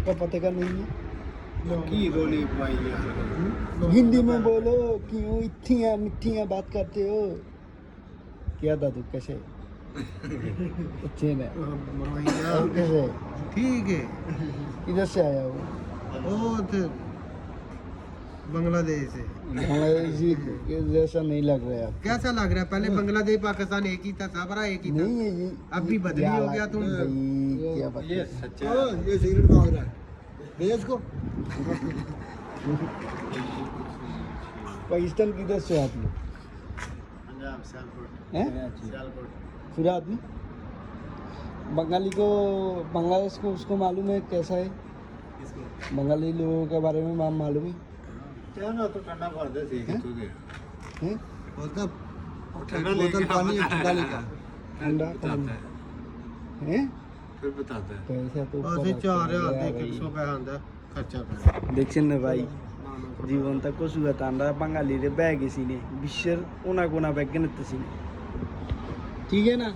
आपका पते का नहीं है? की रोली पाई यार हिंदी में बोलो, क्यों इतनी मिठिया बात करते हो? क्या दादू कैसे? अच्छे ने। और कैसे? ठीक है इधर से आया हो? वो थे बांग्लादेश से बांग्लादेशी के जैसा नहीं लग रहा है। कैसा लग रहा है पहले बांग्लादेश पाकिस्तान एक ही था सबरा एक ही था नहीं है जी, अब भी बदली हो गया तुम भाई क्या बात ये है? सच्चा ये सिगरेट मांग रहा है दे इसको पाकिस्तान किधर से आप लोग? पंजाब सियालकोट हैं? सियालकोट पूरा आदमी बंगाली को, बांग्लादेश को उसको मालूम है कैसा है? इसको बंगाली लोगों के बारे में मालूम है? क्या ना तो ठंडा भर दे ठीक है तू दे हैं? बोतल बोतल पानी ठंडा लेकर ठंडा पानी हैं? फिर बताता है पैसा तो ਅਸੀਂ 4000 ਦੇ 100 ਪੈਸਾ ਆਂਦਾ ਖਰਚਾ ਪੈਂਦਾ দেখছেন না ভাই, জীবনটা কচুয়াতা আমরা বাঙালিরে ব্যাগ এসি নে বিশ্বের ওনা কোনা ব্যাগ কিনতেছি। ঠিক है ना?